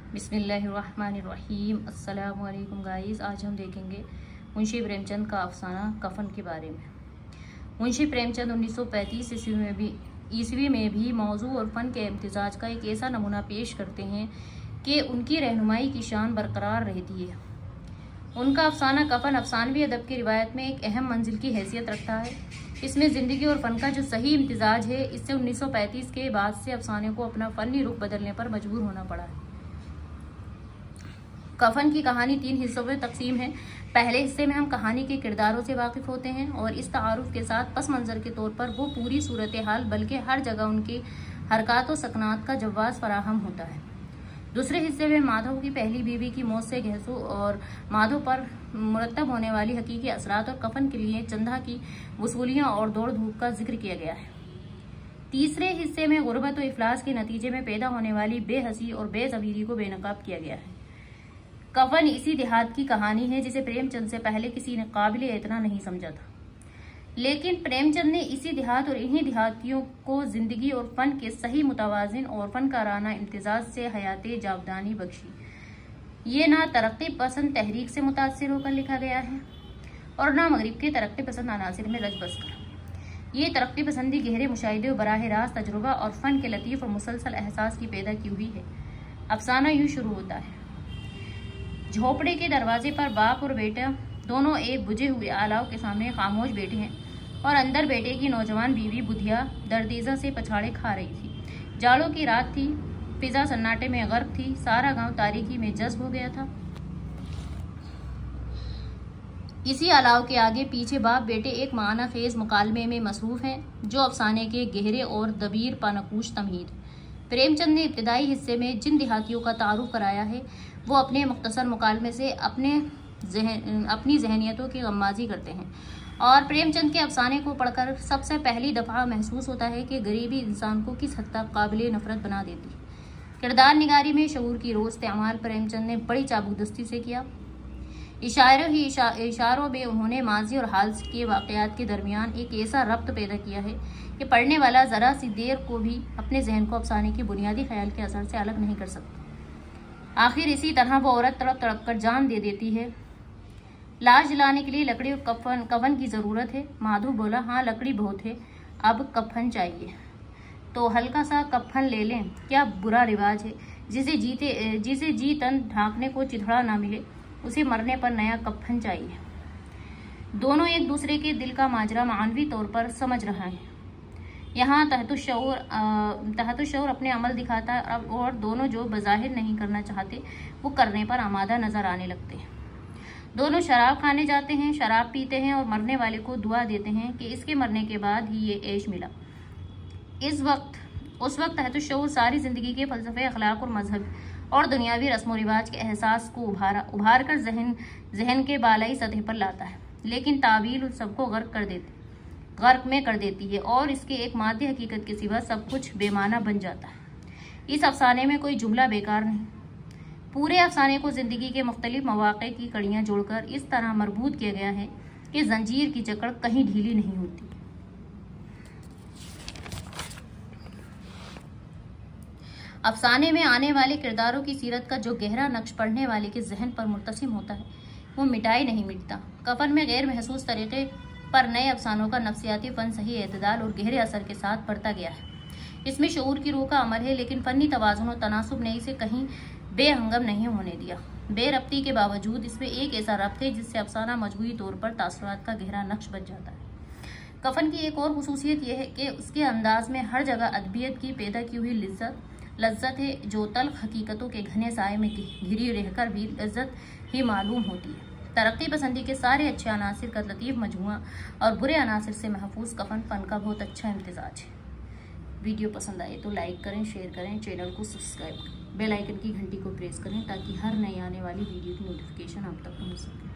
बिस्मिल्लाहिर्रहमानिर्रहीम। अस्सलामु अलैकुम गाइस। आज हम देखेंगे मुंशी प्रेमचंद का अफसाना कफन के बारे में। मुंशी प्रेमचंद 1935 ईस्वी में भी मौजू और फन के इम्तिजाज का एक ऐसा नमूना पेश करते हैं कि उनकी रहनुमाई की शान बरकरार रहती है। उनका अफसाना कफन अफसानवी अदब की रिवायत में एक अहम मंजिल की हैसियत रखता है। इसमें जिंदगी और फन का जो सही इम्तिजाज है, इससे 1935 के बाद से अफसाने को अपना फनी रुख बदलने पर मजबूर होना पड़ा है। कफन की कहानी 3 हिस्सों में तकसीम है। पहले हिस्से में हम कहानी के किरदारों से वाकिफ होते हैं और इस तारुफ के साथ पस मंजर के तौर पर वो पूरी सूरत हाल बल्कि हर जगह उनकी हरकत और सकनात का जवाज फराहम होता है। दूसरे हिस्से में माधव की पहली बीवी की मौत से गहसू और माधव पर मुरतब होने वाली हकीकी असरात और कफन के लिए चंदा की वसूलियां और दौड़ धूप का जिक्र किया गया है। तीसरे हिस्से में गुर्बत और इफलास के नतीजे में पैदा होने वाली बेहसी और बेज़मीरी को बेनकाब किया गया है। कफन इसी देहात की कहानी है जिसे प्रेमचंद से पहले किसी ने काबिल इतना नहीं समझा था, लेकिन प्रेमचंद ने इसी देहात और इन्हीं देहातियों को जिंदगी और फन के सही मुतवाजिन और फनकाराना इम्तिजाज से हयाते जावदानी बख्शी। ये ना तरक्की पसंद तहरीक से मुतासिर होकर लिखा गया है और ना मगरिब के तरक्की पसंद अनासिर में रच बस कर। ये तरक्की पसंदी गहरे मुशाहिदे और बराह रास्त तजुर्बा और फन के लतीफ़ और मुसलसल एहसास की पैदा की हुई है। अफसाना यूं शुरू होता है। झोपड़े के दरवाजे पर बाप और बेटा दोनों एक बुझे हुए आलाव के सामने खामोश बैठे हैं और अंदर बेटे की नौजवान बीवी बुधिया दर्दीजा से पछाड़े खा रही थी। जाड़ों की रात थी, फिजा सन्नाटे में गर्क थी, सारा गांव तारीकी में जज्ब हो गया था। इसी अलाव के आगे पीछे बाप बेटे एक माना खेज मुकालमे में मसरूफ हैं जो अफसाने के गहरे और दबीर पानकूश तमहीद। प्रेमचंद ने इब्तदाई हिस्से में जिन देहातियों का तारुफ कराया है वो अपने मुख्तसर मुकालमे से अपनी जहनियतों की गम्माजी करते हैं और प्रेमचंद के अफसाने को पढ़कर सबसे पहली दफ़ा महसूस होता है कि गरीबी इंसान को किस हद तक काबिल नफरत बना देती। किरदार निगारी में शऊर की रोज़ इस्तेमाल प्रेमचंद ने बड़ी चाबुकदस्ती से किया। इशारों में उन्होंने माजी और हाल के वाक़यात के दरमियान एक ऐसा रब्त पैदा किया है कि पढ़ने वाला ज़रा सी देर को भी अपने जहन को अफसाने के बुनियादी ख्याल के असर से अलग नहीं कर सकता। आखिर इसी तरह वो औरत तड़प तड़प कर जान दे देती है। लाश जलाने के लिए लकड़ी और कफन की ज़रूरत है। माधव बोला, हाँ लकड़ी बहुत है, अब कफन चाहिए तो हल्का सा कफन ले लें, क्या बुरा रिवाज है। जिसे जी तन ढांकने को चिथड़ा ना मिले उसे मरने पर नया कफन चाहिए। दोनों एक दूसरे के दिल का माजरा मानवी तौर पर समझ रहा है। यहाँ तहतुशऊर अपने अमल दिखाता है और दोनों जो बज़ाहिर नहीं करना चाहते वो करने पर आमादा नजर आने लगते हैं। दोनों शराब खाने जाते हैं, शराब पीते हैं और मरने वाले को दुआ देते हैं कि इसके मरने के बाद ही ये ऐश मिला। उस वक्त तहतुशऊर सारी जिंदगी के फलसफे, अखलाक और मजहब और दुनियावी रस्म व रिवाज के एहसास को उभार कर जहन के बालाई सतह पर लाता है, लेकिन तावील सबको गर्क में कर देती है और इसके एक माध्य हकीकत के सिवा सब कुछ बेमाना बन जाता है। इस अफसाने में कोई जुमला बेकार नहीं। पूरे अफसाने को जिंदगी के मुख्तलिफ मौक़े की कड़ियाँ जोड़कर इस तरह मरबूत किया गया है कि जंजीर की जकड़ कहीं ढीली नहीं होती। अफसाने में आने वाले किरदारों की सीरत का जो गहरा नक्श पढ़ने वाले के जहन पर मुर्तसिम होता है वो मिटाई नहीं मिटता। कफन में गैर महसूस तरीके पर नए अफसानों का नफ्सियाती फन सही एतदाल और गहरे असर के साथ बढ़ता गया है। इसमें शऊर की रूह का अमल है, लेकिन फनी तवाज़ुन और तनासुब ने इसे कहीं बेहंगम नहीं होने दिया। बेरब्ती के बावजूद इसमें एक ऐसा रब्त है जिससे अफसाना मजबूरी तौर पर तासुरात का गहरा नक्श बन जाता है। कफन की एक और खुसूसियत यह है कि उसके अंदाज में हर जगह अदबियत की पैदा की हुई लज्जत है जो तल्ख हकीकतों के घने साए में घिरी रहकर भी लज्जत ही मालूम होती है। तरक्की पसंदी के सारे अच्छे अनासिर का लतीफ़ मजमुआ और बुरे अनासिर से महफूज कफन फन का बहुत अच्छा इम्तिजाज है। वीडियो पसंद आए तो लाइक करें, शेयर करें, चैनल को सब्सक्राइब करें, बेल आइकन की घंटी को प्रेस करें ताकि हर नई आने वाली वीडियो की नोटिफिकेशन आप तक पहुंच सके।